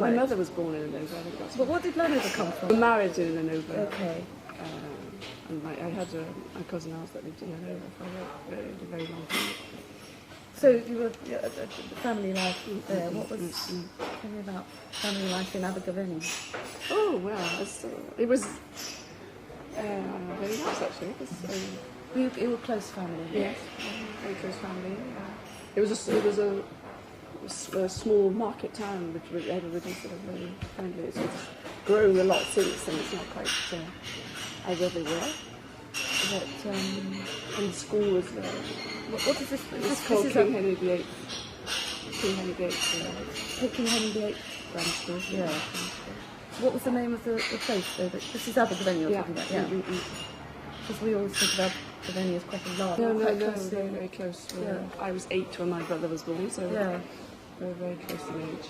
My mother was born in Lenovo. I think that's But what did Lenovo come from? I'm married in Lenovo. Okay. And I had a cousin else that lived in Lenovo for a very long time. So you were family life there. What was tell me about family life in Abergavenny? Oh well, it was very nice actually. You were close family. Yes, very close family. It was a small market town, which everybody's sort of very friendly. It's grown a lot since, and it's not quite as everywhere. But and the school was. What is this? It's called King Henry VIII. King Henry VIII. King Henry VIII Grammar School. Yeah. What was the name of the place though? This is Abergavenny you're talking about, yeah. Because we always think of Abergavenny as quite a large. No, very close. Yeah. I was 8 when my brother was born, so yeah. we were very close in age.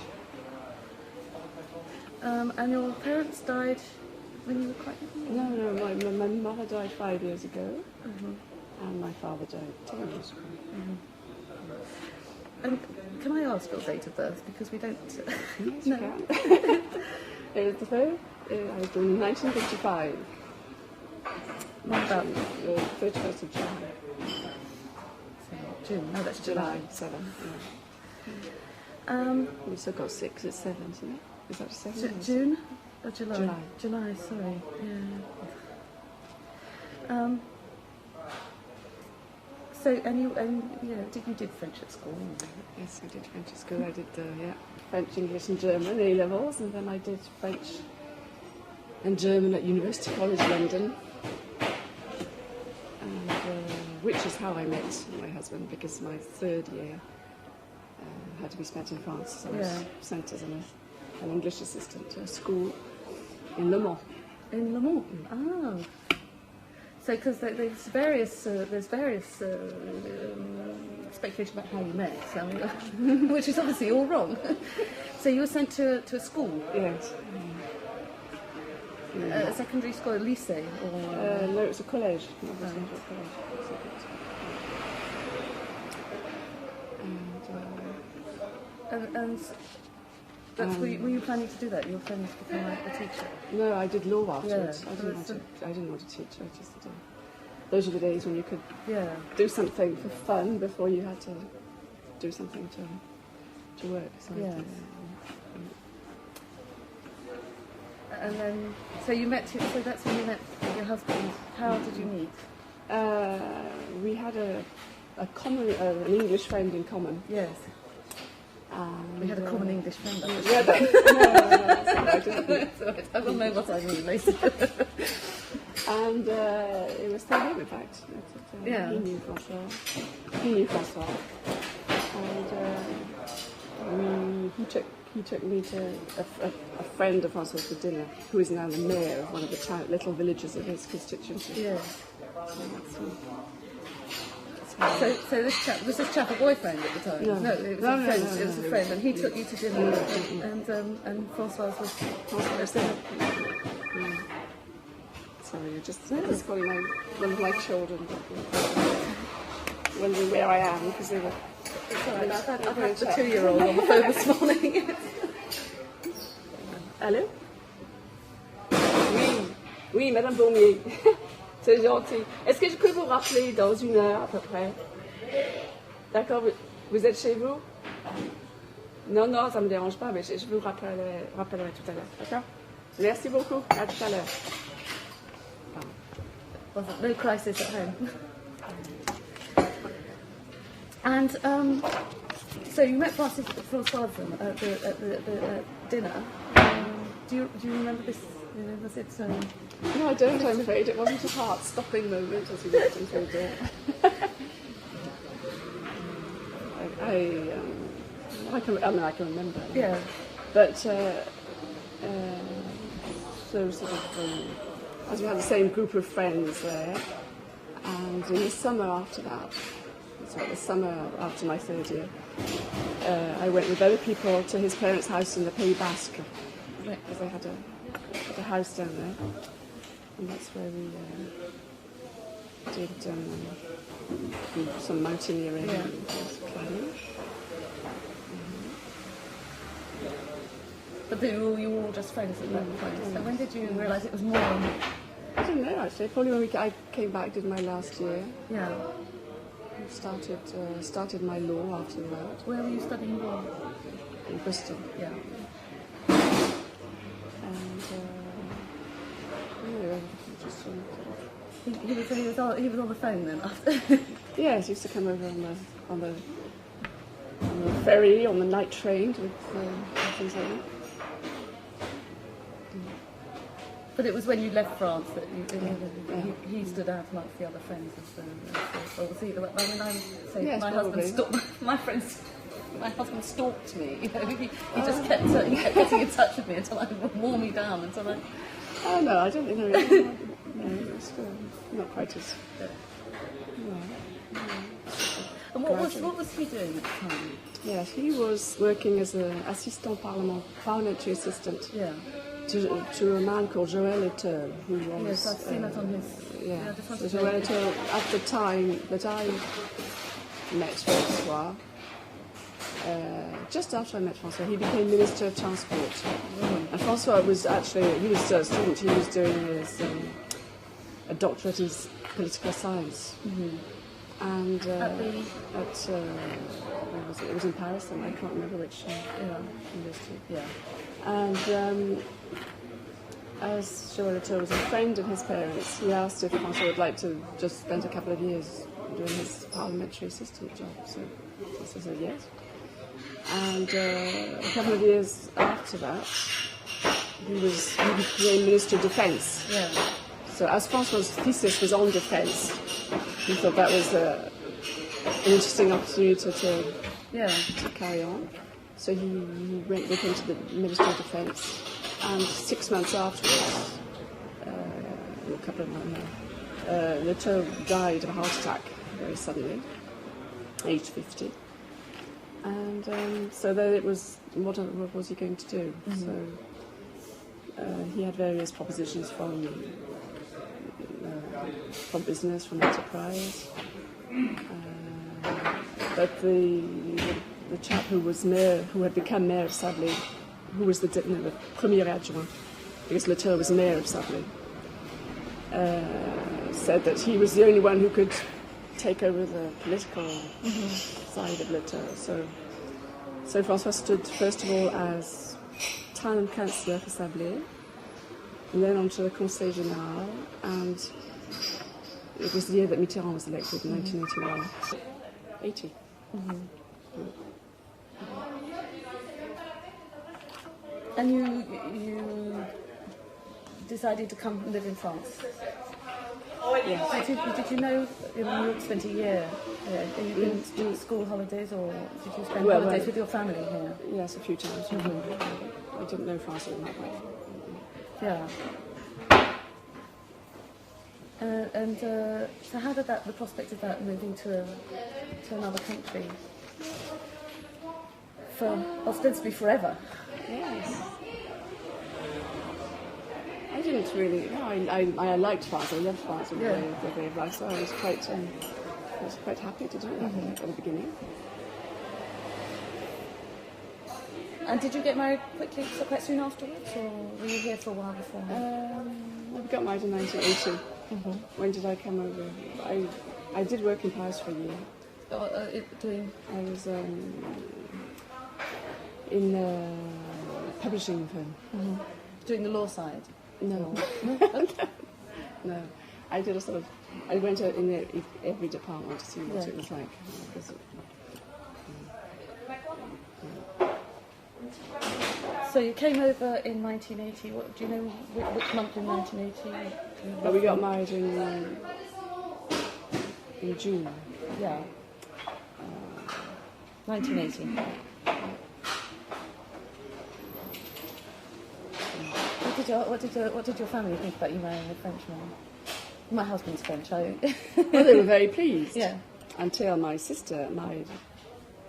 And your parents died when you were quite young? No, my mother died 5 years ago, and my father died 10 years ago. And can I ask your date of birth? Because we don't... Yes, you can. It was the third. I was born in 1955. What about? 31st of July. June. No, that's July. 7. Yeah. We've still got 6. It's 7, isn't it? Is that 7? June or July? July. July. Sorry. Yeah. So, and you did French at school? Yes, I did French at school. I did French, English, and German A levels, and then I did French and German at University College London, and which is how I met my husband, because my third year had to be spent in France. So I was sent as an English assistant to a school in Le Mans. In Le Mans. Oh. So, because there's various speculation about how you met, so, which is obviously all wrong. So you were sent to a school? Yes. A secondary school, a lycée? Or no, it was a college. And that's were you planning to do that? You were planning to become a teacher? No, I did law afterwards. Yeah. I didn't want to teach. I just those were the days when you could do something for fun before you had to do something to work. So And then, so you met. So that's when you met your husband. How did you meet? We had a common an English friend in common. Yes. We had a common English friend. Yeah, I will know what I mean later. And it was through him, in fact. He knew François. And he took me to a friend of François for dinner, who is now the mayor of one of the little villages of his constituency. Yeah. So this chap was a boyfriend at the time? No, it was a friend. It was a friend, and he took you to dinner, and François was there. Sorry, you're just calling one of my children, wondering where I am because they were. It's all right. I've had the 2-year-old on the phone this morning. Allô? Oui, Madame Bourmier. C'est gentil. Est-ce que je peux vous rappeler dans 1 heure à peu près? D'accord, vous êtes chez vous? Non, ça ne me dérange pas, mais je vous rappellerai tout à l'heure. D'accord? Merci beaucoup. À tout à l'heure. No crisis at home. And so you met François at the dinner. Do you remember this? Was it? No, I don't. I'm afraid it wasn't a heart-stopping moment as we walked into the door. I can remember. Yeah. But so sort of. As we had the same group of friends there, and in the summer after that, the summer after my third year, I went with other people to his parents' house in the Pays Basque, because they had a house down there, and that's where we did some mountaineering and climbing. But you were all just friends at that point. So when did you realise it was more? I don't know actually. Probably when I came back, did my last year. Yeah. Started my law after that. Where were you studying law? In Bristol. Yeah. And anyway, just he was on the phone then after. yes, he used to come over on the ferry, on the night train with things like that. But it was when you left France that he stood out amongst the other friends. Or was he? I mean, I'm saying yes, my probably. My husband stalked me. You know, he just kept getting in touch with me until I wore me down. Until I. Oh no, I don't think no, it's not quite as. And what was he doing at the time? Yes, he was working as an assistant parliamentary assistant. Yeah. To a man called Joël Letel, who was. Yes, I've seen that on his. So Joël Letel, at the time that I met François, just after I met François, he became Minister of Transport. And François was he was a student, he was doing his a doctorate in political science. And where was it? It was in Paris, and I can't remember which university. Yeah. And as Joël Letel was a friend of his parents, he asked if François would like to just spend a couple of years doing his parliamentary assistant job. So I said yes. And a couple of years after that, he became Minister of Defence. Yeah. So as François' thesis was on defence, he thought that was an interesting opportunity to carry on. So he went with him to the Ministry of Defence, and 6 months afterwards, a couple of months, Letel died of a heart attack very suddenly, aged 50. And so then it was, what was he going to do? So he had various propositions from business, from enterprise, but the chap who was mayor, who had become mayor of Sablé, who was the premier adjoint, because Letel was mayor of Sablé, said that he was the only one who could take over the political side of Letel. So François stood first of all as town councillor for Sablé, and then onto the Conseil Général, and it was the year that Mitterrand was elected in 1981. 80. And you decided to come and live in France? Yes. Did you know, you spent a year here? Have you been to school holidays, or did you spend holidays with your family here? Yes, a few times. I didn't know France all that well. Yeah. So how did the prospect of that moving to another country for ostensibly forever? Yes. I didn't really. No, I liked France. I loved France and the way of life. So I was quite happy to do that at the beginning. And did you get married quickly, so quite soon afterwards, or were you here for a while before? We got married in 1980. When did I come over? I did work in Paris for a year. I was in a publishing firm. Doing the law side? No. No. I did I went in every department to see what it was like. So you came over in 1980. Do you know which month in 1980? But we got married in June. Yeah. 1980. What did your family think about you marrying a Frenchman? My husband's French. Well, they were very pleased. Yeah. Until my sister married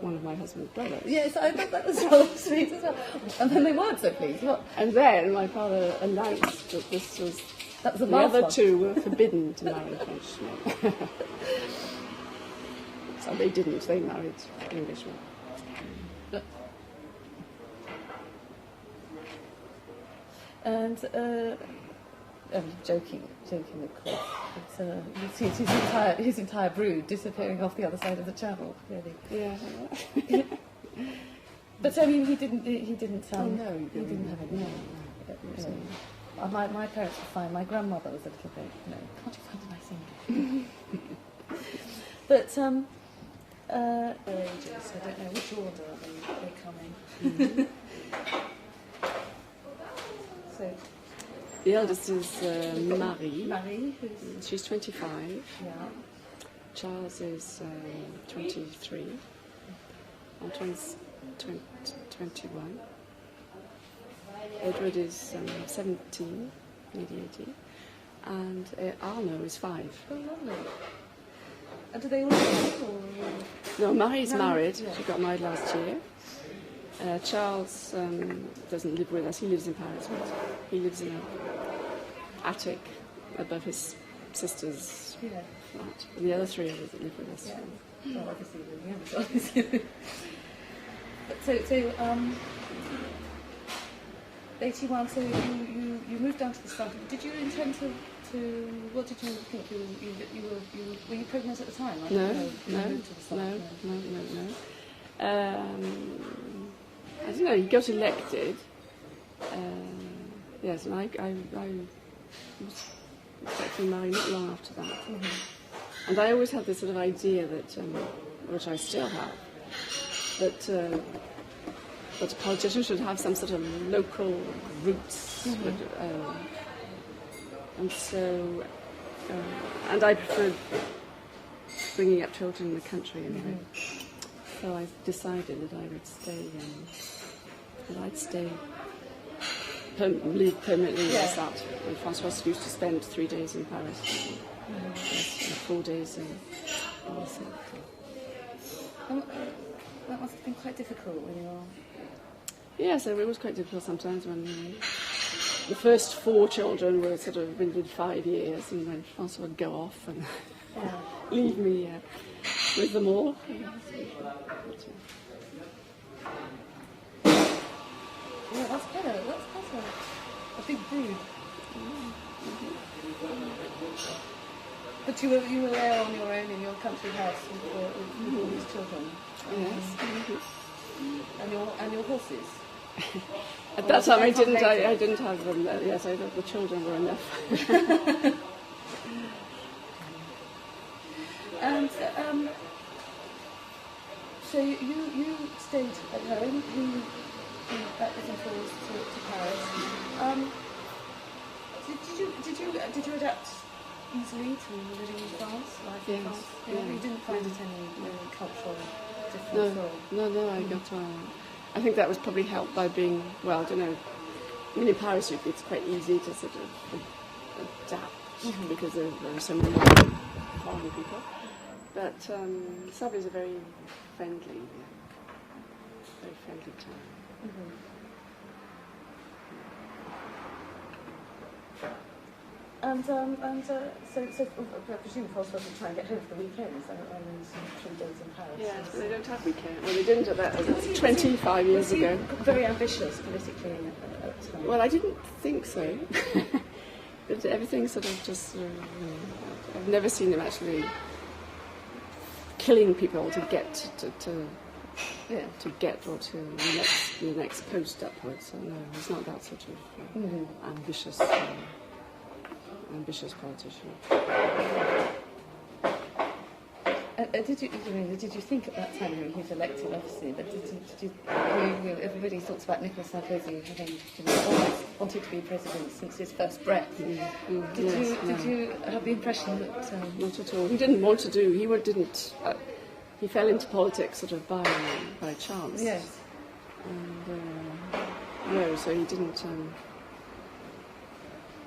one of my husband's brothers. Yes, I thought that was so sweet as well. And then they weren't so pleased. What? And then my father announced that this was. That was the other two were forbidden to marry Frenchmen. So they didn't. They married Englishmen. And I'm joking of course. But you see his entire brood disappearing off the other side of the channel, really. Yeah. But I mean, he didn't. No, He didn't have any. No. My parents were fine. My grandmother was a little bit. Can't you find a nice English? But their ages. I don't know which order they come in. So The eldest is Marie. Marie, She's 25. yeah. Charles is 23. Antoine's 21. Edward is 17, maybe 18. And Arno is 5. Oh, lovely. And do they all live or? No, Marie's No, married. yeah. She got married last year. Charles doesn't live with us. He lives in Paris, but he lives in an attic above his sister's flat. And the other 3 of us live with us. Yeah. Well, obviously the youngest one. So 81. So you moved down to the south. Did you intend to? What did you think? Were you pregnant at the time? Right? No. I don't know. He got elected. Yes, and I was expecting Marie not long after that. Mm-hmm. And I always had this sort of idea that, which I still have, that a politician should have some sort of local roots. Mm-hmm. And so, and I preferred bringing up children in the country anyway. Mm-hmm. So I decided that I would stay, and I'd stay permanently as that. And François used to spend 3 days in Paris, and 4 days in the south. That must have been quite difficult when you were... Yes, it was quite difficult sometimes when the first 4 children were sort of within 5 years, and when François would go off and leave me with them all. Yeah, that's quite a big brood. But you were there on your own in your country house with all these children. Yes. And your horses. At that time, I didn't have them. Yes, I thought the children were enough. And so you stayed at home. You back with Falls to Paris. Did you adapt easily to living in France? Life in France? Yeah. You didn't find it any cultural difference? No. I got. I think that was probably helped by being, well, I don't know. I mean, in Paris, it's quite easy to sort of adapt because there are so many foreign people. But Sub is a very friendly town. Mm-hmm. And so I presume François wasn't trying to get home for the weekends and then some 3 days in Paris. Yes, they don't have weekends. Well, they didn't at that 25 years ago. Very ambitious politically at the time. Well, I didn't think so. But everything sort of just, I've never seen him actually killing people to get to get or to the next post upwards. So no, he's not that sort of ambitious politician. Did you think at that time when he was elected, obviously, but everybody talks about Nicolas Sarkozy having always wanted to be president since his first breath. Did you have the impression that... Not at all. He didn't want to do. He fell into politics sort of by chance. Yes. And no, so he didn't.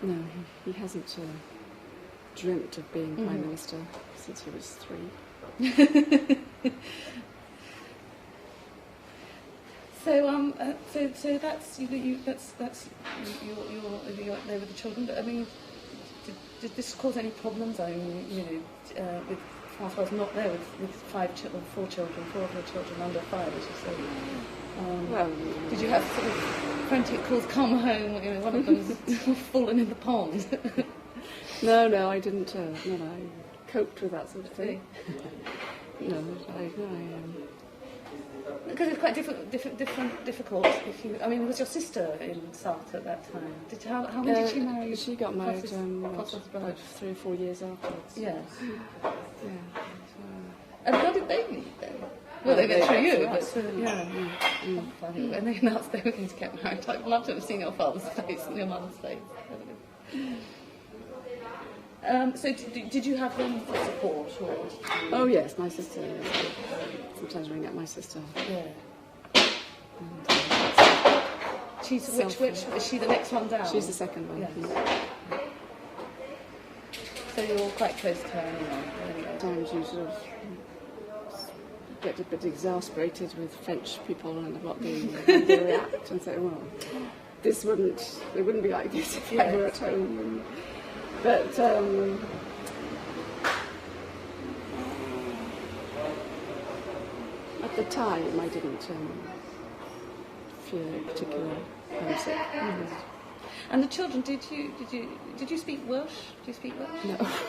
No, he hasn't dreamt of being Prime Minister since he was 3. So that's you're there with the children. But I mean, did this cause any problems? I mean, with households not there with 4 children, 4 of your children under 5, as you say. Well, did you have sort of frantic calls, come home, one of them's fallen in the pond? No, I didn't. I coped with that sort of thing. No, because it's quite difficult. If you, I mean, was your sister in Sartre at that time? How when did she marry? She got married about 3 or 4 years afterwards. Yes. Yeah. And how did they meet then? Well, they met through you, but funny. When they announced they were going to get married, I'd love to have seen your father's face and your mum's face. So did you have them for support? Or? Oh yes, my sister. Sometimes ring up my sister. Yeah. She's which is she the next one down? She's the second one. Yes. So you're quite close to her anyway. Sometimes you sort of get a bit exasperated with French people and how they react and say, well, it wouldn't be like this if I were at home. But at the time, I didn't feel particular homesick. And the children, did you speak Welsh? Do you speak Welsh?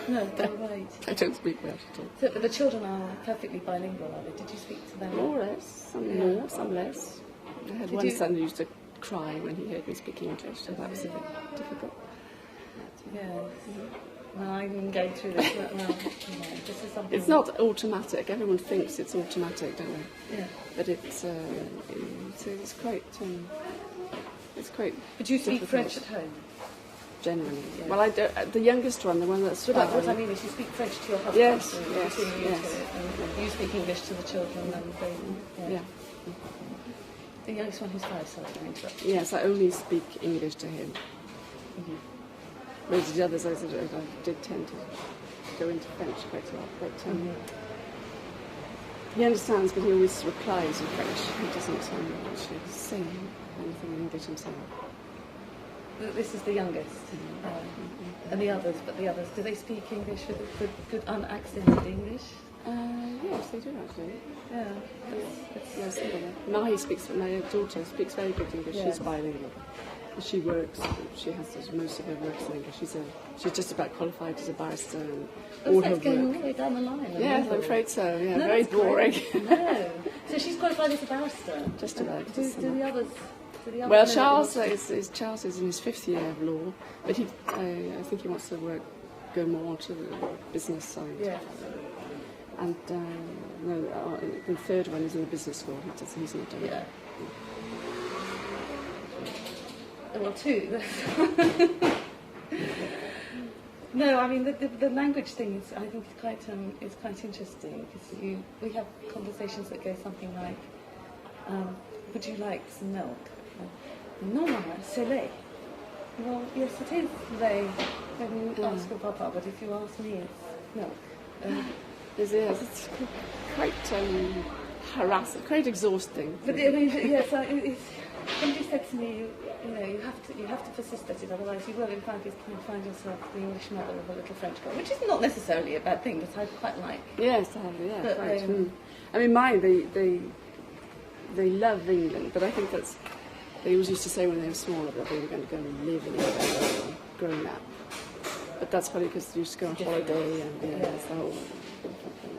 No, right. I don't speak Welsh at all. So, but the children are perfectly bilingual, are they? Did you speak to them? More or less, some more, some less. I had one son who used to cry when he heard me speak English, so that was a bit difficult. Yes. Well, I'm going through this. This is something. It's not automatic. Everyone thinks it's automatic, don't they? Yeah. But it's quite. It's quite. But do you speak difficult. French at home? Generally, Yeah. Well, I don't. The youngest one, the one that's. But what I mean is, you speak French to your husband. Yes, so yes, and you speak English to the children, and they. Yeah. The youngest one who's 5, sorry, I interrupted. Yes, I only speak English to him. Whereas the others, I did tend to go into French quite a lot. But he understands, but he always replies in French. He doesn't actually say anything in English himself. This is the youngest. And the others, do they speak English with good unaccented English? Yes, they do actually. Yeah. Yes, my daughter speaks very good English. Yes. She's bilingual. She works. She has most of her work in English. She's just about qualified as a barrister. And all her going all work. the way down the line. Yes, I'm afraid so. Yeah, No, very boring. No. So she's qualified as a barrister. Just about. Do the others? Well, Charles is in his 5th year of law, but I think he wants to go more to the business side. Yes. And the third one is in the business school. He's not doing Yeah. Well, 2. No, I mean the language thing is, I think, is quite interesting because we have conversations that go something like, "Would you like some milk?" "Non, maman, c'est lait." Well, yes, it is lait when you ask your papa, but if you ask me, it's milk. It's quite harassing, quite exhausting. But I mean, yes, somebody said to me, you have to persist at it, otherwise you will in fact find yourself the English mother of a little French girl, which is not necessarily a bad thing, but I quite like. Yes, But, right. I mean, mine, they love England, but I think they always used to say when they were smaller that they were going to go and live in England growing up. But that's probably because you used to go on holiday and it's the whole different thing.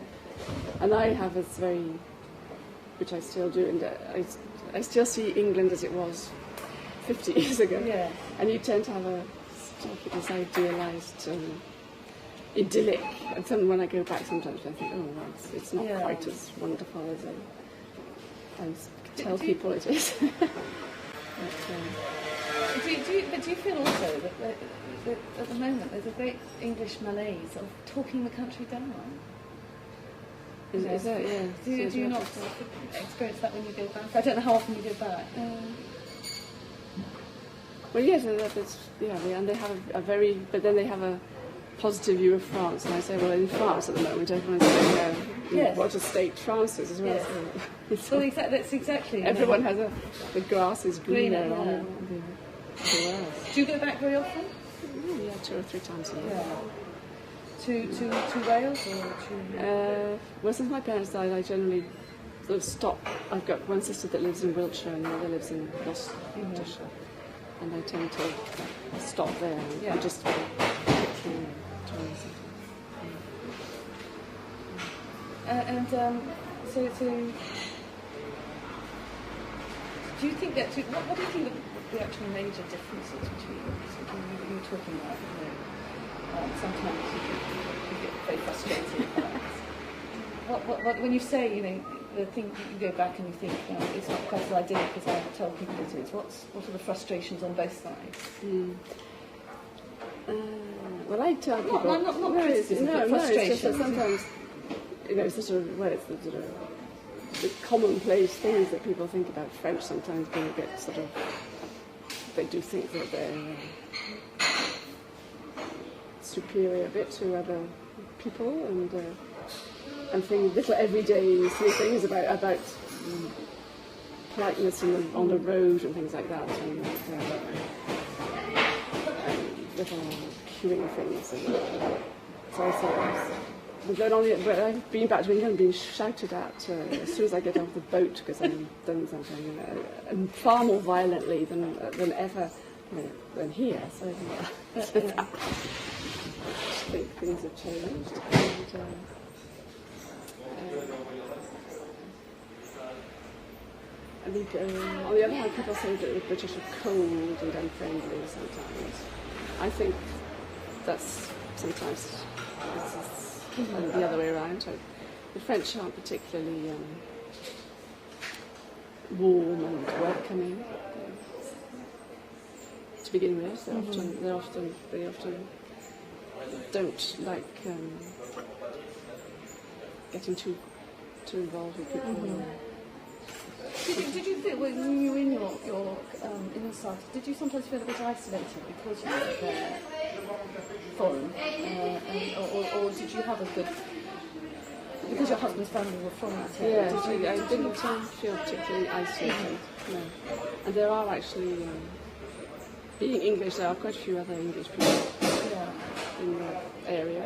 And I have this which I still do, and I still see England as it was 50 years ago. Yeah. And you tend to have this idealised, idyllic. And then when I go back, sometimes I think, oh, well, it's not quite as wonderful as I tell people it is. But do you feel also that at the moment there's a great English malaise of talking the country down? Is that, yeah. Do you not experience that when you go back? I don't know how often you go back. Well, yes, and they have but then they have a positive view of France, and I say, well, in France at the moment, everyone's saying, what a state France is as well. Yes. So that's exactly. Everyone has the grass is greener on Do you go back very often? Yeah, 2 or 3 times a year. Yeah. To Wales or to? Well, since my parents died, I generally sort of stop. I've got one sister that lives in Wiltshire and the other lives in Gloucestershire, and I tend to stop there and just quickly enjoy something. So do you think that? What do you think the actual major differences between you were talking about? Sometimes you get very frustrated. What when you say the thing you go back and you think it's not quite as idyllic as I tell people it is. What are the frustrations on both sides? Well, I tell people not criticism, but frustration. It's just that sometimes it's the commonplace things that people think about French sometimes being a bit they do think that they're superior a bit to other people and think little everyday things about politeness on the road and things like that and little queuing things and so I thought but I've been back to England being shouted at as soon as I get off the boat because I've done something and far more violently than ever than here. So I think things have changed. And, on the other hand, people say that the British are cold and unfriendly sometimes. I think that's sometimes the other way around. The French aren't particularly warm and welcoming to begin with. They often don't like getting too involved with people. Did you feel when you were in your in the South? Did you sometimes feel a bit isolated because you were there, foreign, or did you have a good? Because your husband's family were from that area. Yeah, I didn't feel particularly isolated. No, and there are actually, being English, there are quite a few other English people in the area.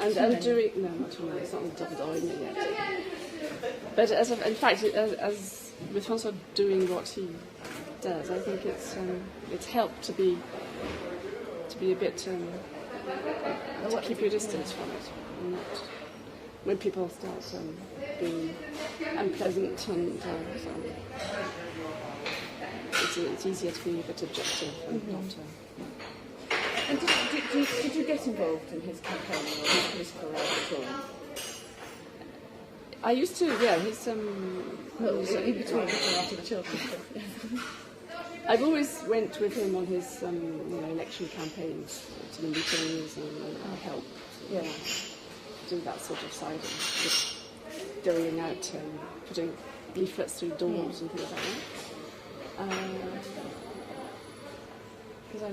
And doing not too many. It's not double yet. But as with François doing what he does, I think it's helped to be a bit to keep your distance from it. And not, when people start being unpleasant and it's easier to be a bit objective and not. And did you get involved in his campaign or his political life at all? I used to, he's in between after the children. I've always went with him on his election campaigns to the meetings and help do that sort of side of just going out and putting leaflets through doors and things like that. Because I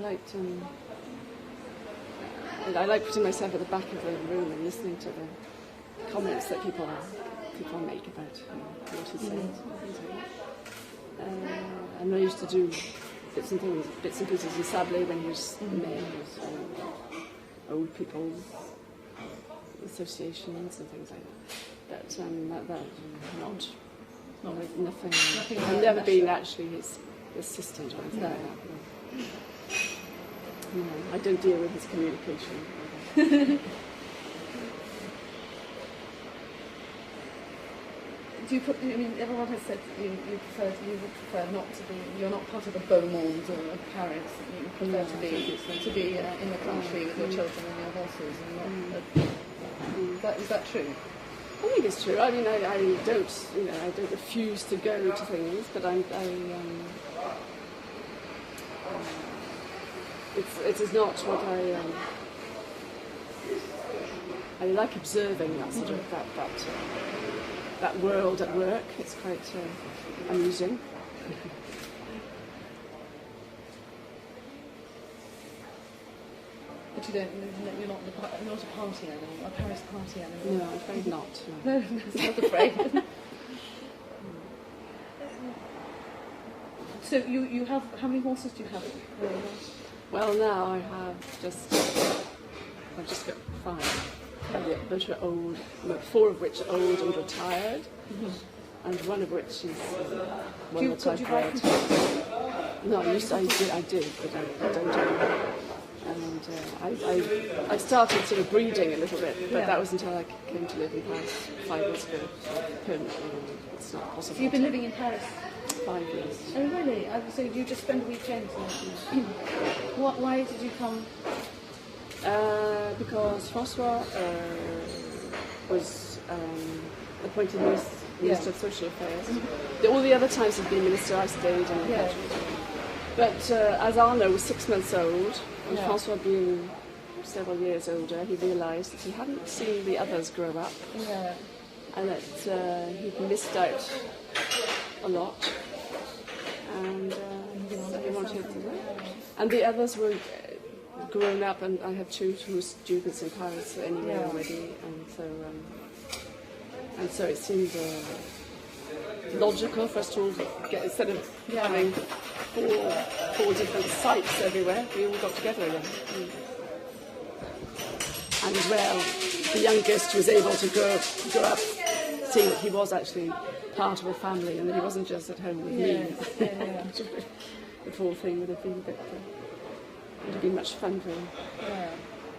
like putting myself at the back of the room and listening to the comments that people make about what he says. And I used to do bits and pieces in Sablé when he was mayor, old people's associations and things like that. But nothing. I've never been actually his assistant or anything like that. No, I don't deal with his communication. Do you put? I mean, everyone has said you would prefer not to be. You're not part of the beau monde or of Paris. You prefer to be in the country with your children and your horses. And is that true? I think it's true. I mean, I don't refuse to go to things, but it is not what I like observing that sort of that world at work. It's quite amusing. But you're not a party animal, a Paris party animal. No, I'm afraid not. No, I'm not afraid. So you have, how many horses do you have? Well, now I've just got 5, which are old, 4 of which are old and retired, and one of which is one that I've read. No, I did, but I don't anymore. And I started sort of breeding a little bit, but that was until I came to live in Paris 5 years ago. Permanently, it's not possible. So you've been living in Paris 5 years. Oh really? So you just spend weekends? Why did you come? Because François was appointed Minister of Social Affairs. All the other times he'd been Minister, I stayed in the country. But as Arnaud was 6 months old, and François being several years older, he realised that he hadn't seen the others grow up, and that he'd missed out a lot, and so he wanted to do it. And the others were grown up, and I have 2 who were students in Paris anyway already, and so it seemed logical for us to all get, instead of having 4 different sites everywhere, we all got together again. And as well, the youngest was able to grow up, seeing that he was actually part of a family and that he wasn't just at home with me. The whole thing would have been much fun for him. Yeah.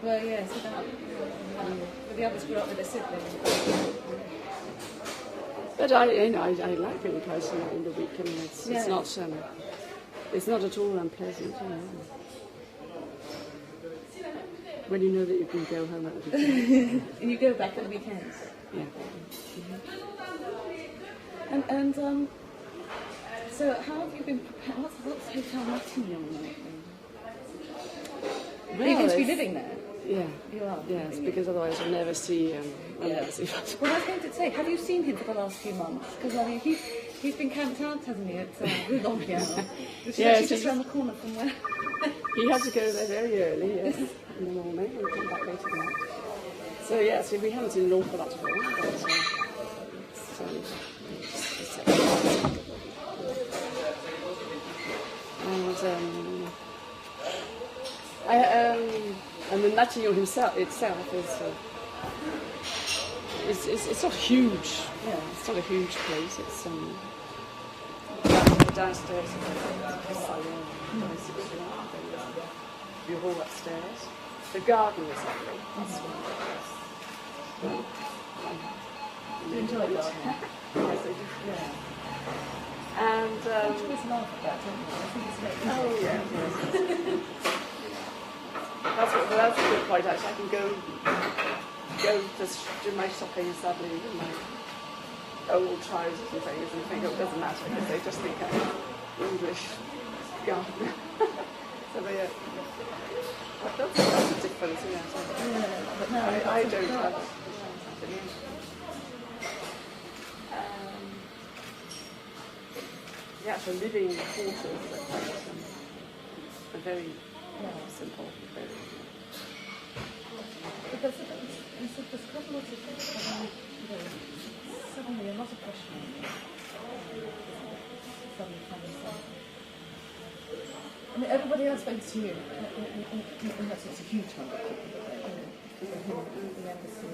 Well, yes, but the others grew up with their siblings. But I like being present in the week. I mean, it's not at all unpleasant. When you know that you can go home at the weekend. And you go back at the weekends. Yeah. And so how have you been prepared? What's Hotel Matignon like? Well, are you going to be living there? Yeah. You are? Yes, because otherwise I'll never see Well, I was going to say, have you seen him for the last few months? Because I mean, he's been camped out, hasn't he, at Rue d'Enghien, which is actually just around the corner from where... He had to go there very early, yes, in the morning, and come back later than that. So yes, we haven't seen an awful lot of him, but and the Matignon itself is it's not huge. Yeah, it's not a huge place. It's downstairs, bureau upstairs. The garden is lovely. That's one. Do you enjoy the garden? Yes, I do. Yeah. And I always laugh at that, don't you? I think it's like, oh yeah. That's a good point. Actually, I can go just do my shopping sadly in my old trousers and things, and think it doesn't matter because they just think I'm English gardener. So that's a difference, yeah. But no, I don't have it. The actual living quarters are very simple. But there's quite a lot of suddenly a lot of questions suddenly coming from. I mean, everybody else spoke to you, and that's a huge number of people, the embassy,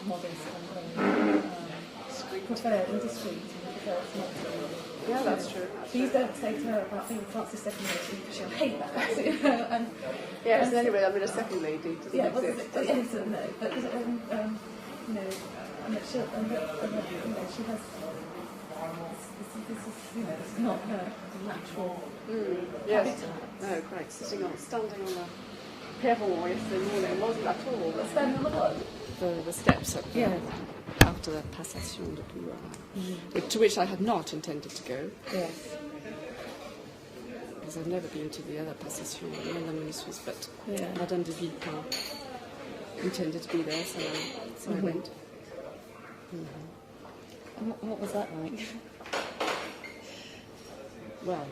modest and preferred and discreet and preferred not to. Yeah, that's true. Please don't say to her about being Francis II lady, because she'll hate that. Yes, anyway, I mean, a second lady doesn't exist. Yes, no, but you know, she has. This is not her natural yes. habitat. No, quite. Standing on the perron yesterday morning wasn't at all. Standing on the what? The steps up there after the passation de pouvoir, to which I had not intended to go. Yes. Because I've never been to the other passation in the ministries, but Mme de Villepin intended to be there, so I went. And what was that like? Well,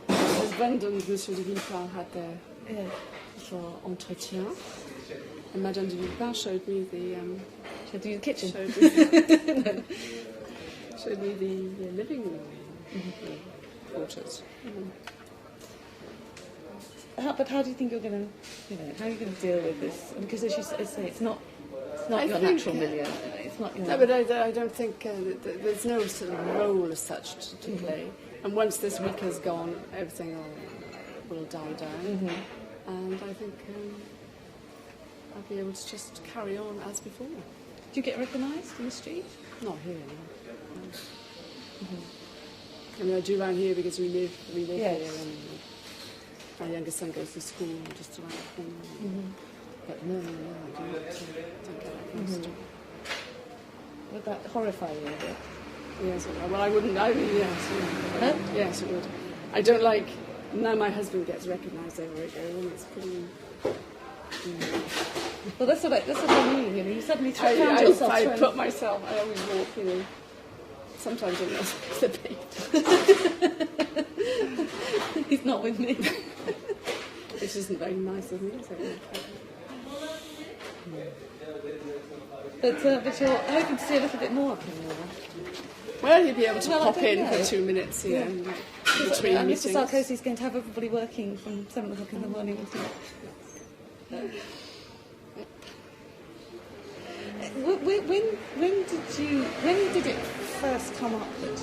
my husband and Monsieur de Villepin had their little entretien, and Madame de Villepin showed me the Showed you the kitchen. showed me the living room. quarters. But how do you think you're going to, how are you going to deal with this? Because as you say, it's not your natural milieu. It's not. No, but I don't think there's no sort of role as such to play. And once this week has gone, everything will die down. And I think I'll be able to just carry on as before. Do you get recognised in the street? Not here, no. I mean, I do around here because we live Yes. here, and my youngest son goes to school just around the corner. But no, I don't get recognised. Would that horrify you a bit? Yes, well, I wouldn't. Yes, Huh? yes, it would. I don't like. Now my husband gets recognised everywhere I go, and it's pretty. Well, that's what I mean. You suddenly found yourself. I put myself. I always walk. Sometimes I'm not the beat. He's not with me. Which isn't very nice of me, is it? But you're hoping to see a little bit more of him now. Well, you'll be able to pop I don't in know. for 2 minutes, between meetings. Mr. Sarkozy is going to have everybody working from 7 o'clock in the morning until. When did it first come up that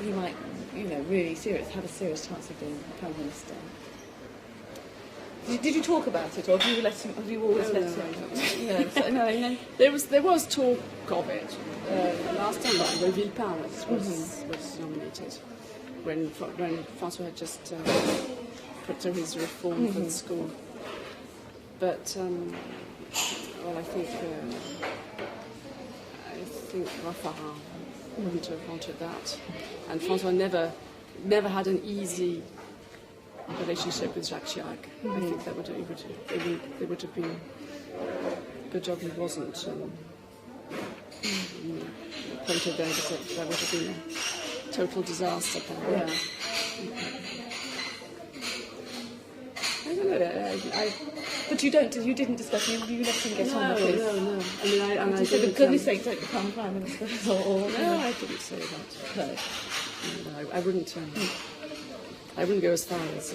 he might, really have a serious chance of being Prime Minister? Did you talk about it, or have you always let him? No. There was talk of it. Last time, Villepin was nominated when François had just put through his reform for the school. But I think Raffarin wouldn't have wanted that, and François never had an easy relationship with Jacques Chirac. I think that it would have been a good job he wasn't appointed there, because that would have been a total disaster. Yeah. I don't know. But you didn't discuss it. You let him get on with it. No. I mean, I said, for goodness sake, don't become Prime Minister. No, I didn't say that. No, I wouldn't. I wouldn't go as far as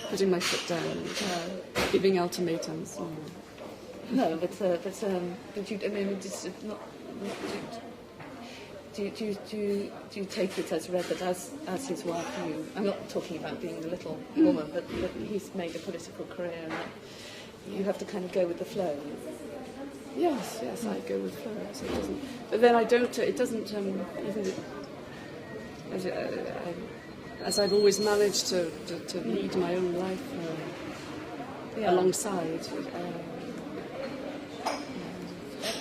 putting my foot down and giving ultimatums. No, but you. I mean, just not. Do you take it as read that as his wife, I'm not talking about being a little woman, but he's made a political career, and that you have to kind of go with the flow. Yes, I go with flow. So it doesn't. But then I don't. It doesn't. Even as I've always managed to lead my own life alongside.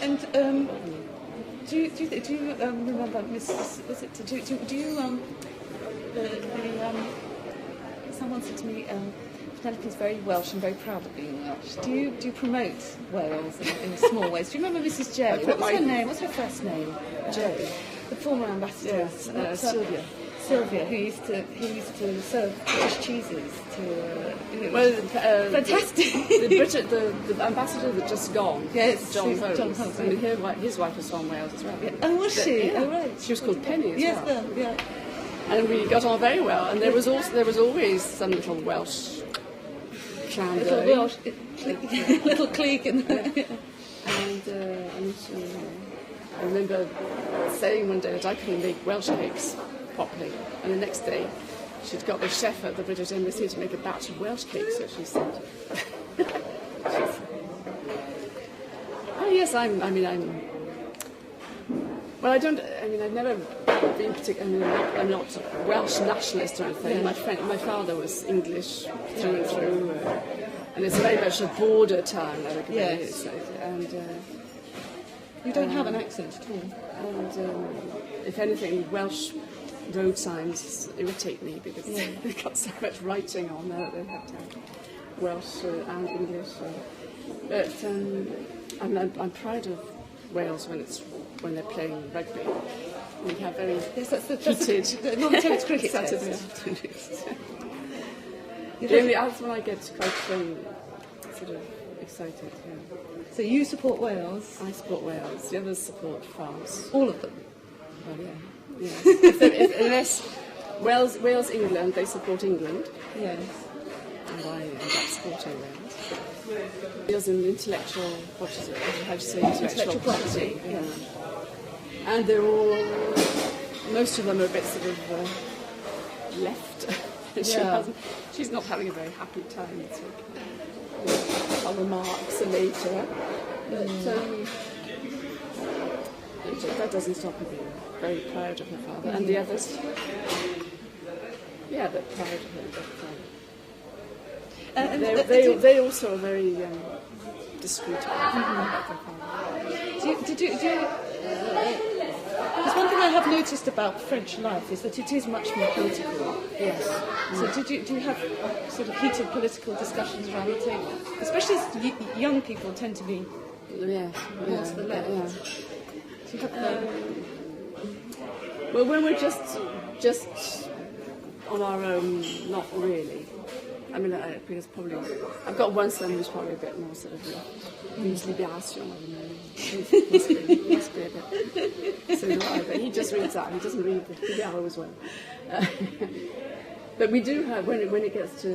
And do you remember Mrs. Was it? Do you someone said to me, Penelope's very Welsh and very proud of being Welsh. Do you promote Wales in small ways? Do you remember Mrs. J? What was her name? What's her first name? J. The former ambassador. Yes, Sylvia. Sylvia, who used to serve British cheeses to. Fantastic. The ambassador that just gone. Yes, John Holmes. I mean, his wife was from Wales as well. Yeah. Oh, was she? Yeah. Oh, right. She was called Penny as well. Yeah. And we got on very well. And there was always some little Welsh clan Little going. Welsh, little clique, and I remember saying one day that I couldn't make Welsh cakes properly, and the next day she'd got the chef at the British Embassy to make a batch of Welsh cakes, so she said. Oh yes, I've never been particularly. I'm not a Welsh nationalist or anything. Yeah. My father was English through and through, and it's very much a border town. Yes. And you don't have an accent at all. And if anything, Welsh road signs irritate me because they've got so much writing on there that they have to have Welsh and English. But I'm proud of Wales when they're playing rugby. We have very heated non-tennis cricket Saturday afternoons. That's when I get quite sort of excited. Yeah. So you support Wales? I support Wales. The others support France. All of them? Well, yeah. Yes. Unless Wales, England, they support England. Yes. And I end up supporting Wales. Wales in intellectual, what is it? How do you say intellectual property? Yeah. And they're all, most of them are a bit sort of left. She's not having a very happy time. It's like, her remarks are later. But that doesn't stop her being very proud of her father. And the others, they're proud of her. But they also are very discreet about their father. There's one thing I have noticed about French life is that it is much more political. Yes. So do you have sort of heated political discussions around the table? Especially as young people tend to be towards the left. Yeah. Do you have well, when we're just on our own, not really. I mean, because probably I've got one son who's probably a bit more sort of Libération. Must be a bit. So do I, but he just reads that. He doesn't read the Figaro as well. But we do have when it gets to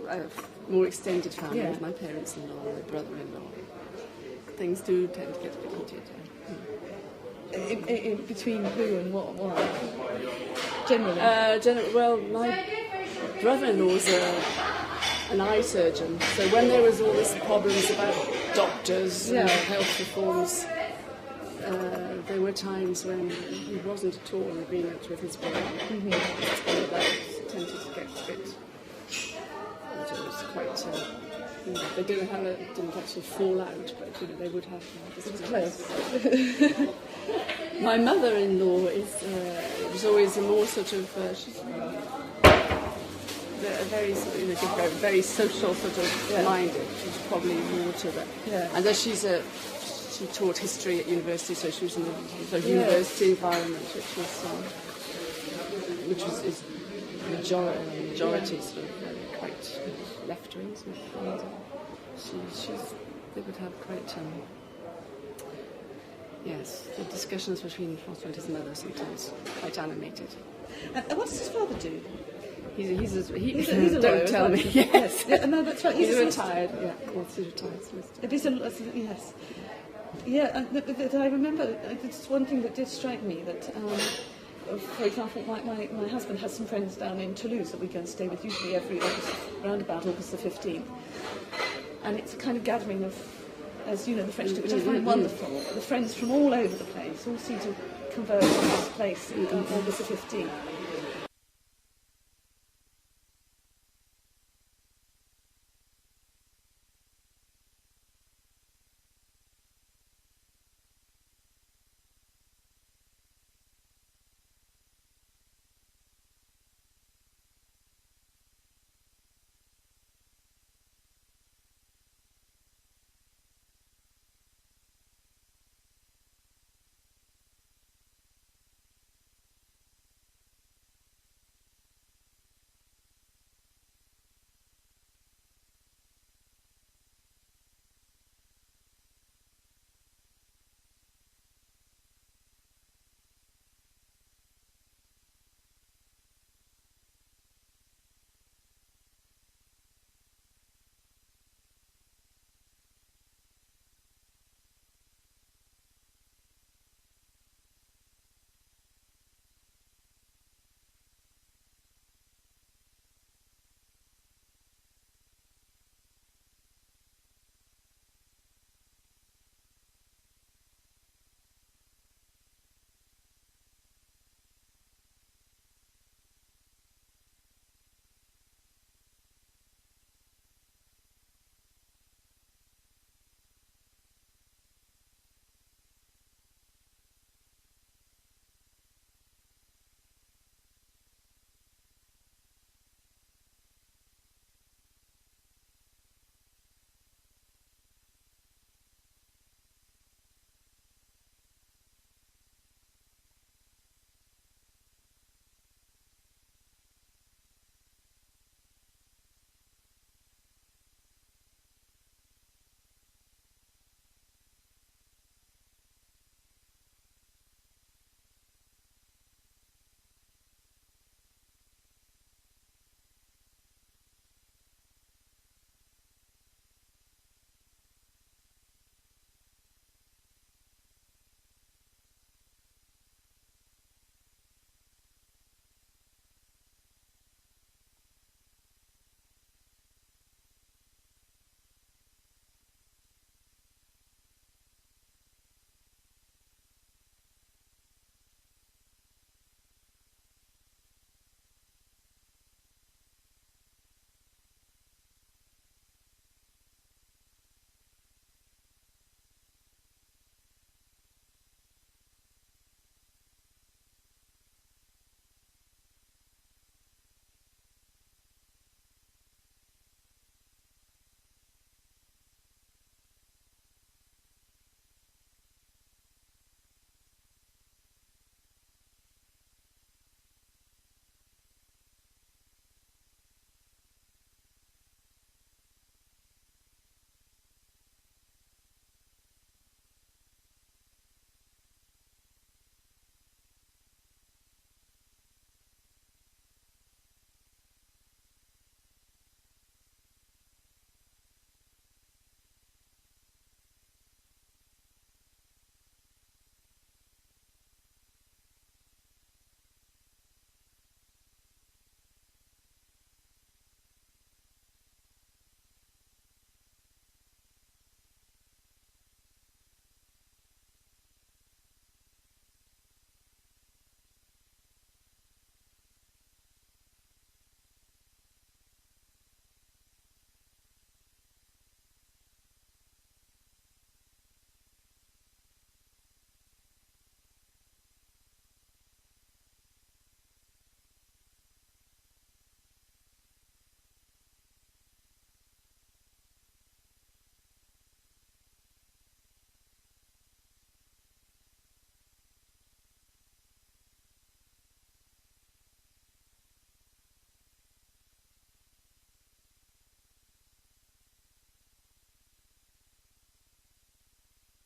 a more extended family, with my parents-in-law, my brother-in-law, things do tend to get a bit heated. in between who and what? Generally? Well, my brother-in-law's an eye surgeon, so when there was all this problems about doctors and health reforms, there were times when he wasn't at all in agreement with his brother. Mm-hmm. So that tended to get a bit. It was quite. They didn't actually fall out, but they would have. This was close. My mother-in-law was always a more sort of. She's a very very social sort of minded. She's probably more to that. Yeah. And then she taught history at university, so she was in a university environment, which is majority sort of quite left wing. They would have quite the discussions between François and his mother sometimes quite animated. And what does his father do? He's a don't tell me. Yes. No, that's right. He's retired. Yeah, he's retired solicitor. Yes. Yeah, and I remember it's one thing that did strike me that, for example, my husband has some friends down in Toulouse that we go and stay with usually every August, around about August the 15th, and it's a kind of gathering of, as you know, the French do, which I find wonderful. The friends from all over the place all seem to converge in this place on August the 15th.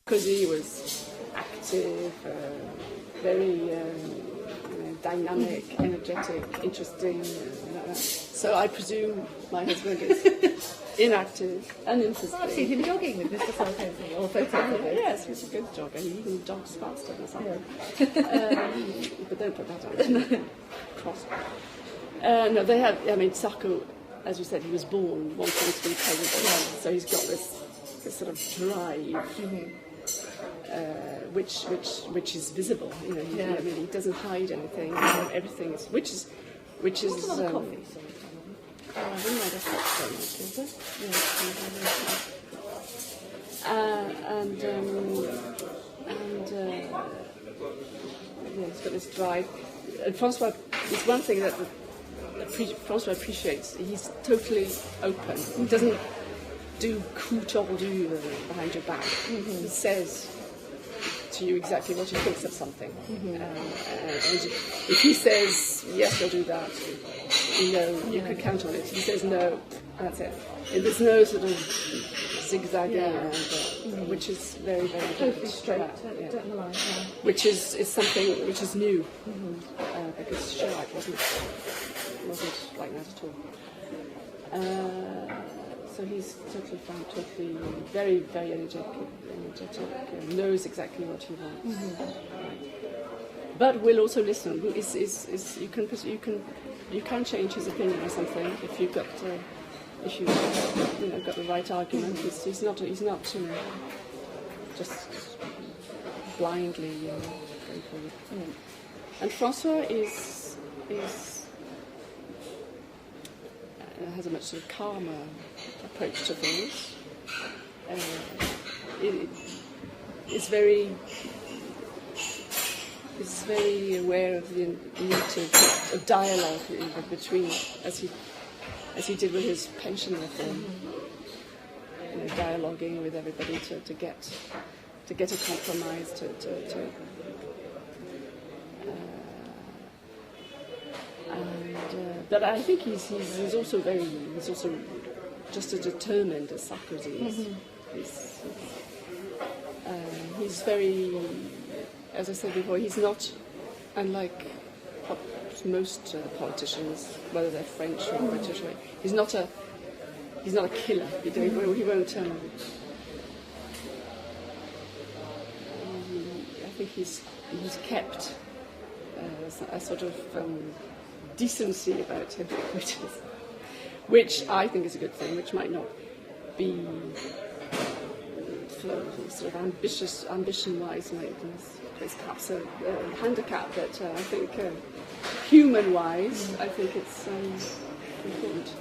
because he was active, very dynamic, energetic, interesting. So I presume my husband is inactive and interesting. I've seen him jogging with Mr. Sarkozy, or photos of it. Yes, he's a good jogger. He even jogs faster than something. But don't put that on. Cross. No, they have. I mean, Sarko, as you said, he was born wanting to be president, so he's got this sort of drive, which is visible. You know, I mean, he doesn't hide anything. Everything is, which is. What's a lot of coffee? I wouldn't mind a hot stone, actually, is he's got this drive. And Francois, it's one thing that Francois appreciates. He's totally open. He doesn't do coup tordu behind your back. He says to you exactly what he thinks of something. And if he says, yes, I'll do that, you can count on it. If he says no, that's it. And there's no sort of zigzagging around, which is very, very totally straight, don't lie. Which is something which is new, because Chirac wasn't like that at all. So he's totally fine, totally very, very energetic, knows exactly what he wants. But will also listen. You can change his opinion or something if you've got got the right argument. He's not just blindly going forward. And Francois has a much sort of calmer approach to things. It's very aware of the need of dialogue between, as he did with his pension reform, dialoguing with everybody to get a compromise, but I think he's also just as determined as Sarkozy is. He's very, as I said before, he's not unlike most politicians, whether they're French or British. He's not a killer. He won't. I think he's kept a sort of decency about him, which I think is a good thing, which might not be sort of ambition-wise, it's perhaps a handicap, but I think human-wise, I think it's important.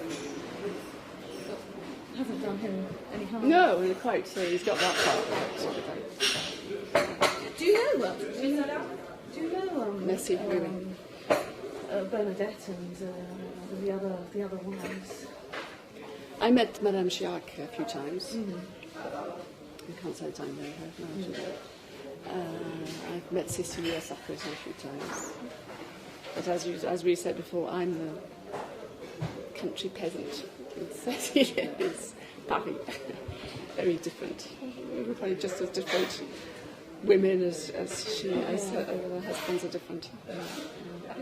Hasn't done him any harm. No, quite. So he's got that part. Do you know? Merci, Bernadette and the other wives. I met Mme Chirac a few times. I can't say that I know her. No, I've met Cecilia Sarkozy a few times. But as we said before, I'm the country peasant. Cecilia is Paris. Very different. We're probably just as different women as her husbands are different.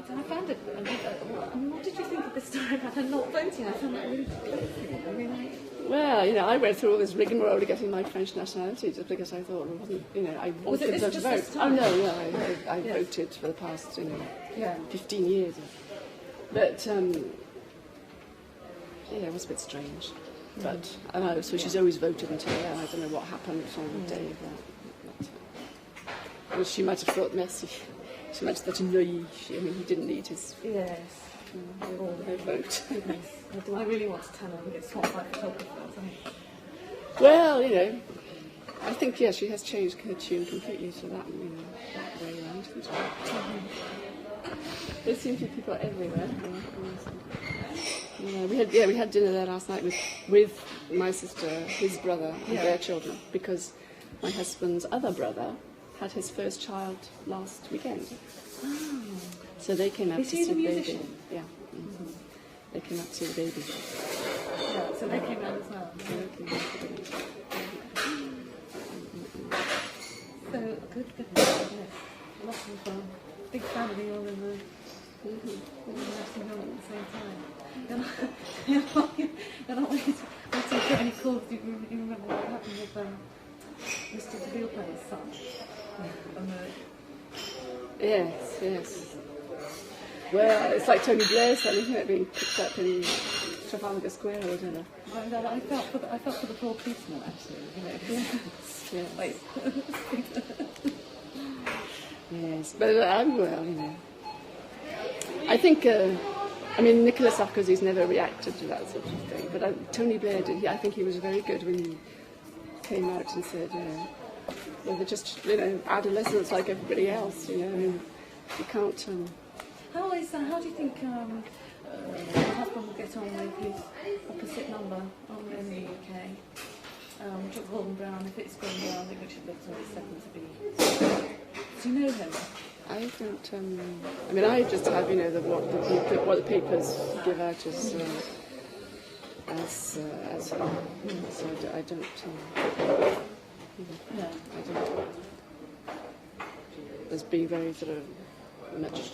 I found it. What did you think of this story about her not voting? I found that really confusing. Well, I went through all this rigmarole to getting my French nationality just because I thought I wanted to vote. Oh no, I voted for the past 15 years. But it was a bit strange. But so she's always voted until then. I don't know what happened on the day of that. Well, she might have thought merci. She might have thought he didn't need his vote. Do I really want to turn on and get swapped by photographers? Well, I think she has changed her tune completely to that way around. There seem to be people everywhere. We had dinner there last night with my sister, his brother, and their children, because my husband's other brother had his first child last weekend. Oh. So they came up to see the baby. Yeah. They came up to see the baby. Yeah, so they came out as well. good, isn't it? Lots of big family all in the nursing home at the same time. You're not waiting for any calls. You remember what happened with Mr. DeVille's son? Yes. Well, it's like Tony Blair's son, isn't it, being picked up in Trafalgar Square or whatever. I felt for the poor policeman, actually. Yes. Wait. Yes, but I think, Nicolas Sarkozy's never reacted to that sort of thing, but Tony Blair did. I think he was very good when he came out and said, they're just, adolescents like everybody else, you can't... How do you think your husband will get on with his opposite number in the UK? Gordon Brown, if it's Gordon Brown, I think Richard looks like second to be. Do you know him? I don't. I just have, what the papers give out as so I don't. No. I don't. There's being very sort of much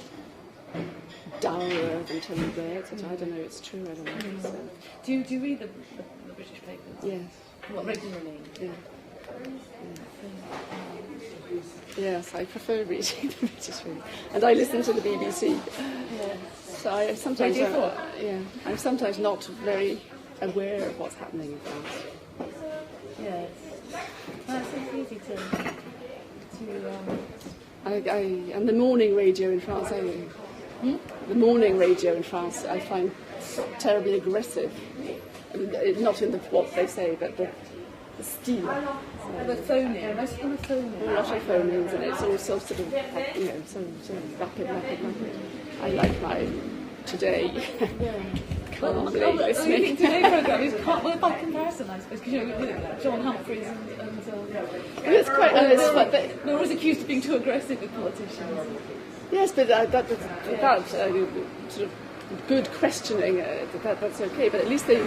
dour than Tony Blair. So I don't know. It's true. I don't know. So. Do you read the British papers? Yes. What, regularly? Yeah. Yes, I prefer reading the British radio. And I listen to the BBC. Yeah. So I'm sometimes not very aware of what's happening in France. Yes. It's easy to and the morning radio in France, the morning radio in France, I find terribly aggressive. Not in what they say, but the style. The phoning. Most of them are phoning. A lot of phonings, and it's all so sort of, so rapid. I like my Today. Calmly listening. The Today programme is by comparison, I suppose, because John Humphreys and it's quite honest, but they're always accused of being too aggressive with politicians. Yes, but that sort of good questioning, that's okay. But at least they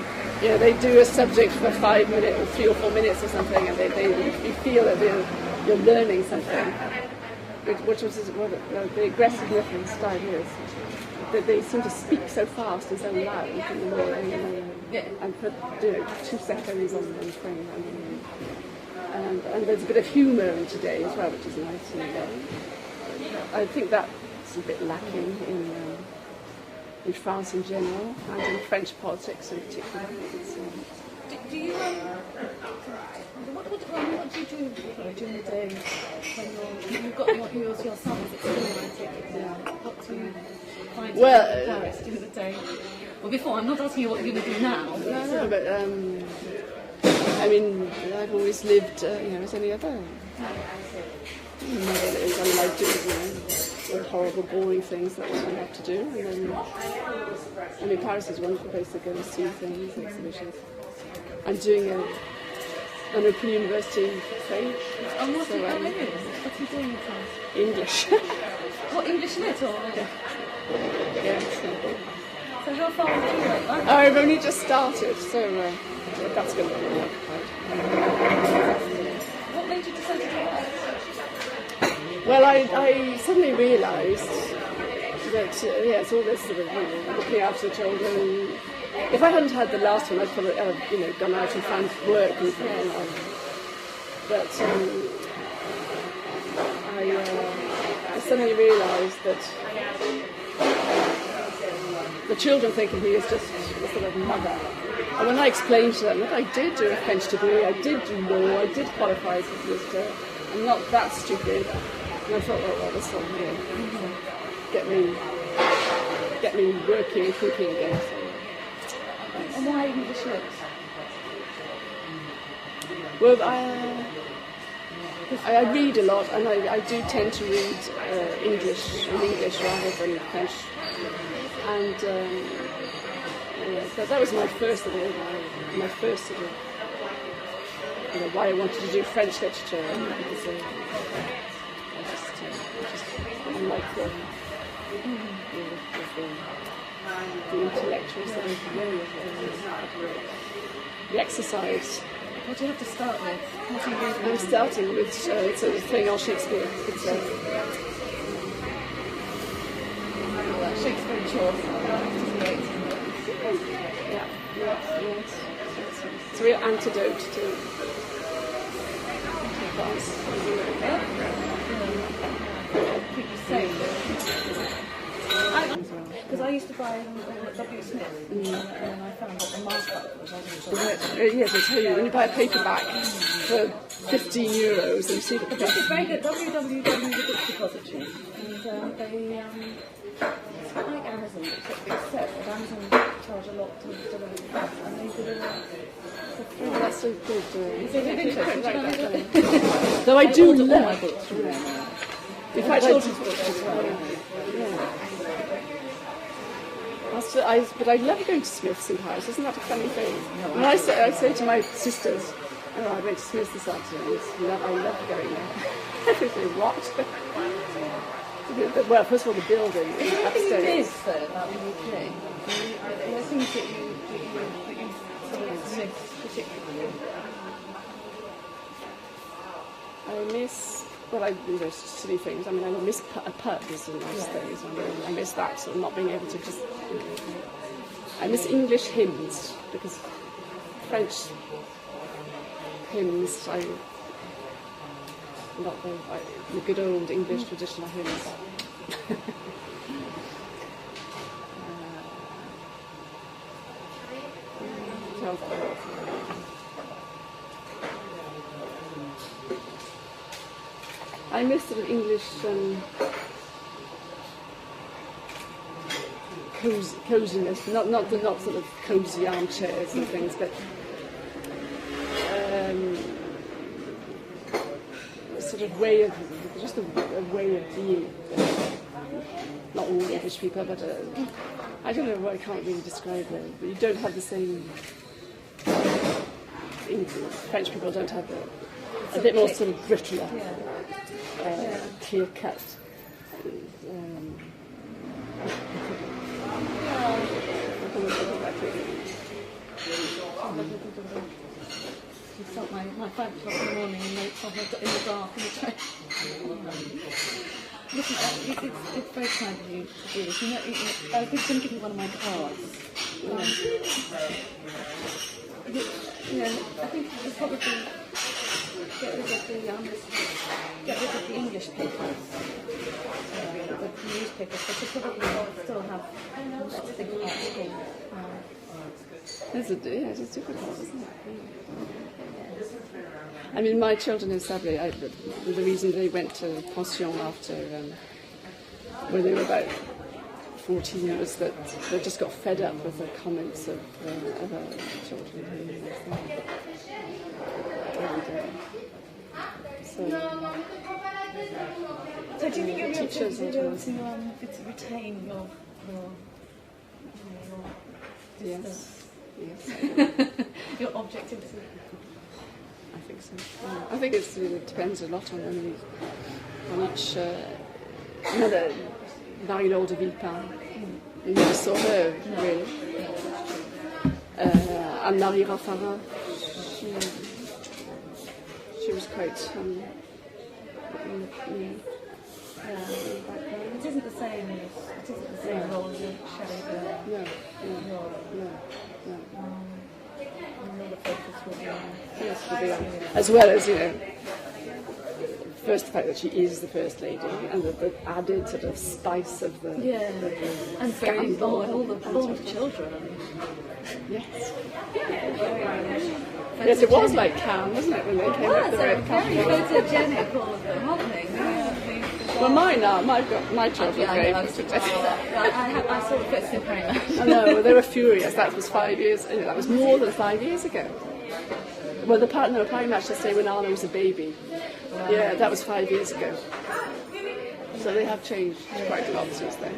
do a subject for 5 minutes, or 3 or 4 minutes or something, and you feel that you're learning something, which was what the aggressiveness of the style is. That they seem to speak so fast and so loud, and put 2 seconds on the thing. And there's a bit of humour in Today as well, which is nice. I think that's a bit lacking in France in general, and in French politics in particular. Do you what do you do during the day when you've got your son is at school? I take it. What do you find in Paris during the day? Well, before, I'm not asking you what you're going to do now. No, but I've always lived, as any other. I do, the horrible, boring things that you have to do. And then, Paris is a wonderful place to go and see things, exhibitions. I'm doing an Open University thing. What are you doing in France? English. What, English lit or? Yeah. So how far have you got that? I've only just started, so that's going to be occupied. What made you decide to do that? Well, I suddenly realised that, it's all this sort of, looking after the children. If I hadn't had the last one, I'd probably gone out and found work and but I suddenly realised that the children think of me as just a sort of mother. And when I explained to them that I did do a French degree, I did do law, I did qualify as a solicitor, I'm not that stupid. And I thought, this will get me working and thinking again. So. And why English lit? Well, I read a lot, and I do tend to read English rather than French. And so that was my first sort of, why I wanted to do French literature, because I like the intellectual sort of way of the exercise What do you have to start with? What do you use? I'm starting with sort of thing on Shakespeare. It's Shakespeare Chaucer. yeah, yes. It's a real antidote to France. Keep you safe. Because I used to buy them at W. Smith, and then I found that the markup was Yes, I tell you, when you buy a paperback for €15, and you see the This is very good. www, the book depository, and they it's not like Amazon, except that Amazon charge a lot to deliver the books, and they deliver. Oh, that's so good. So they didn't print it. Though I do order all love my books from them. In fact, Children's books as well. But I love going to Smith's in Paris. Isn't that a funny thing? And I say to my sisters, "Oh, I went to Smith's this afternoon. I love going there." They say, "What?" Well, first of all, the building upstairs. It is though about the UK. There are things that you sort of miss particularly. I miss. Well, silly things. I mean, I miss a pub is a nice thing. I miss that sort of not being able to just. I miss English hymns because French hymns, not the good old English traditional hymns. I miss sort of English coziness, not sort of cosy armchairs and things, but sort of way of just a way of being. Not all English people, but I don't know. I can't really describe it. But you don't have the same. French people don't have a bit more sort of brittler. Clear cut. It's not my 5 o'clock in the morning and notes in the dark in the train. Listen, it's very kind of you to do this. You know, I'm going to give you one of my cards. I think you probably get rid of the English papers, the newspapers, but you probably still have let's think about school. It's difficult, isn't it? I mean, my children in Sablé, the reason they went to pension after, when they were about 14, was that they just got fed up with the comments of other children. So do you think you'll be able to retain your yes. your objectivity? I think so. Yeah. I think it depends a lot on each. Another Marie-Laure de Villepin. You never saw her really. Anne-Marie Raffarin. She was quite. It isn't the same. It isn't the same role as a shadow girl. No. And all the focus will be on. Yes, as well as first the fact that she is the first lady, and the added sort of spice of the and very all the children. Yes. Yes, it was like Cannes, wasn't it, when they came up the red carpet? Very photogenic, all of them, aren't they? Well, mine are. My children are very photogenic. I saw the first Prima. I know, they were furious. That was 5 years. That was more than 5 years ago. Well, the partner Prime match, I say, when Anna was a baby. Yeah, that was 5 years ago. So they have changed quite a lot since then.